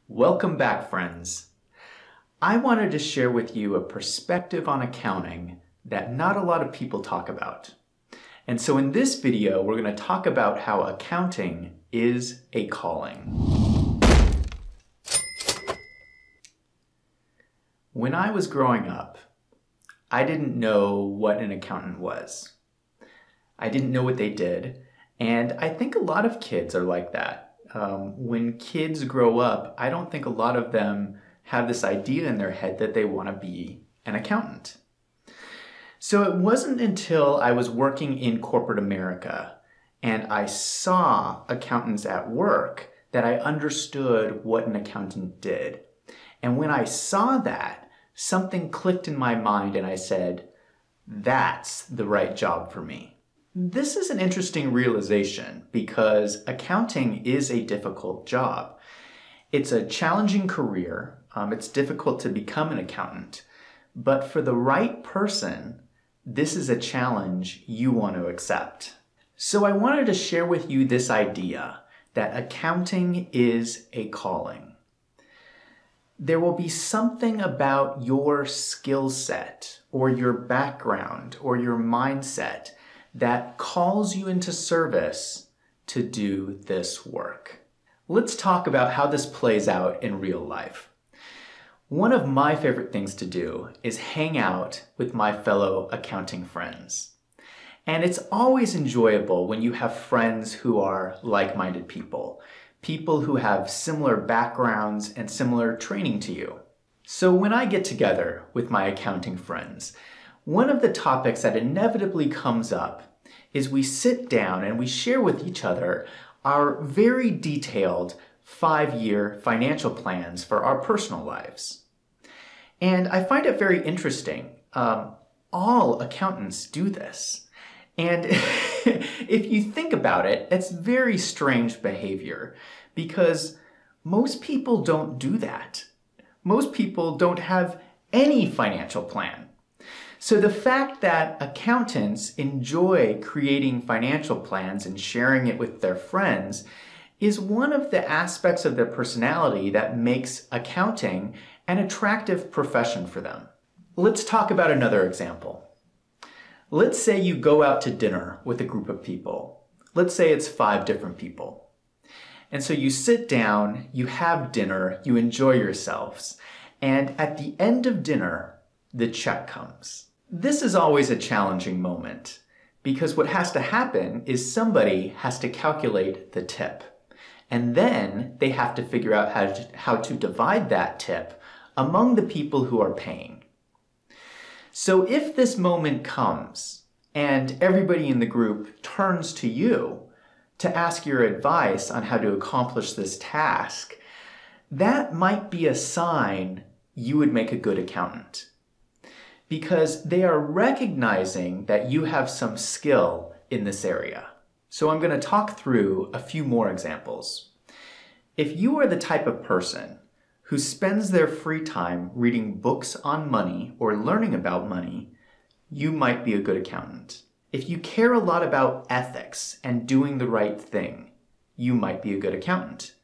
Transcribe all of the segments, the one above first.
Welcome back, friends. I wanted to share with you a perspective on accounting that not a lot of people talk about. And so in this video, we're going to talk about how accounting is a calling. When I was growing up, I didn't know what an accountant was. I didn't know what they did, and I think a lot of kids are like that. When kids grow up, I don't think a lot of them have this idea in their head that they want to be an accountant. So it wasn't until I was working in corporate America and I saw accountants at work that I understood what an accountant did. And when I saw that, something clicked in my mind and I said, that's the right job for me. This is an interesting realization because accounting is a difficult job. It's a challenging career. It's difficult to become an accountant. But for the right person, this is a challenge you want to accept. So I wanted to share with you this idea that accounting is a calling. There will be something about your skill set or your background or your mindset that calls you into service to do this work. Let's talk about how this plays out in real life. One of my favorite things to do is hang out with my fellow accounting friends. And it's always enjoyable when you have friends who are like-minded people, people who have similar backgrounds and similar training to you. So when I get together with my accounting friends, one of the topics that inevitably comes up is we sit down and we share with each other our very detailed 5-year financial plans for our personal lives. And I find it very interesting. All accountants do this. And if you think about it, it's very strange behavior because most people don't do that. Most people don't have any financial plan. So the fact that accountants enjoy creating financial plans and sharing it with their friends is one of the aspects of their personality that makes accounting an attractive profession for them. Let's talk about another example. Let's say you go out to dinner with a group of people. Let's say it's 5 different people. And so you sit down, you have dinner, you enjoy yourselves, and at the end of dinner, the check comes. This is always a challenging moment because what has to happen is somebody has to calculate the tip. And then they have to figure out how to divide that tip among the people who are paying. So if this moment comes and everybody in the group turns to you to ask your advice on how to accomplish this task, that might be a sign you would make a good accountant, because they are recognizing that you have some skill in this area. So I'm going to talk through a few more examples. If you are the type of person who spends their free time reading books on money or learning about money, you might be a good accountant. If you care a lot about ethics and doing the right thing, you might be a good accountant.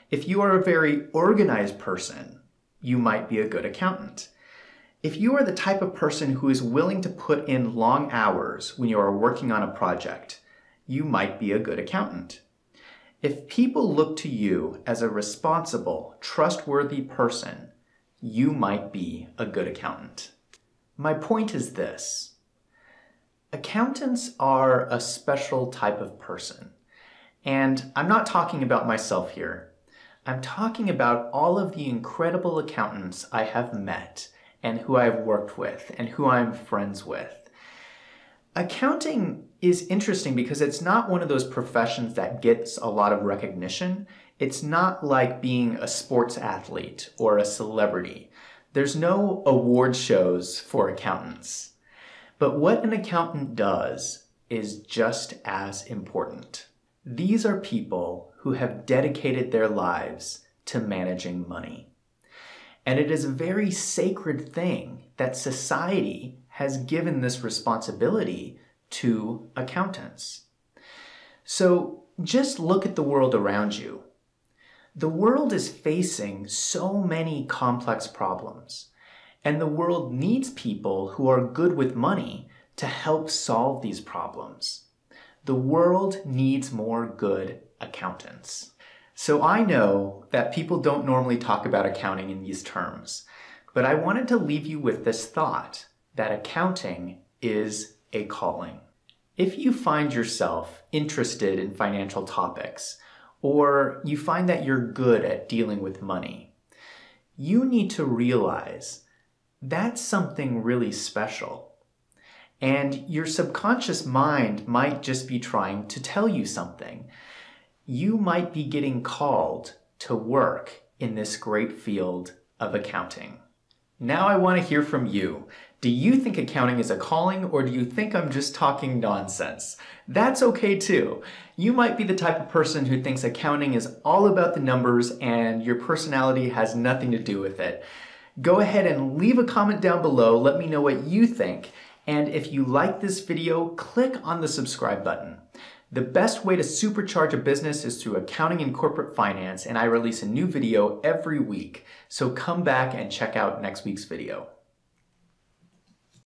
If you are a very organized person, you might be a good accountant. If you are the type of person who is willing to put in long hours when you are working on a project, you might be a good accountant. If people look to you as a responsible, trustworthy person, you might be a good accountant. My point is this: accountants are a special type of person. And I'm not talking about myself here. I'm talking about all of the incredible accountants I have met and who I've worked with and who I'm friends with. Accounting is interesting because it's not one of those professions that gets a lot of recognition. It's not like being a sports athlete or a celebrity. There's no award shows for accountants. But what an accountant does is just as important. These are people who have dedicated their lives to managing money. And it is a very sacred thing that society has given this responsibility to accountants. So just look at the world around you. The world is facing so many complex problems, and the world needs people who are good with money to help solve these problems. The world needs more good accountants. So I know that people don't normally talk about accounting in these terms, but I wanted to leave you with this thought that accounting is a calling. If you find yourself interested in financial topics, or you find that you're good at dealing with money, you need to realize that's something really special. And your subconscious mind might just be trying to tell you something. You might be getting called to work in this great field of accounting. Now I want to hear from you. Do you think accounting is a calling, or do you think I'm just talking nonsense? That's okay too. You might be the type of person who thinks accounting is all about the numbers and your personality has nothing to do with it. Go ahead and leave a comment down below. Let me know what you think. And if you like this video, click on the subscribe button. The best way to supercharge a business is through accounting and corporate finance, and I release a new video every week. So come back and check out next week's video.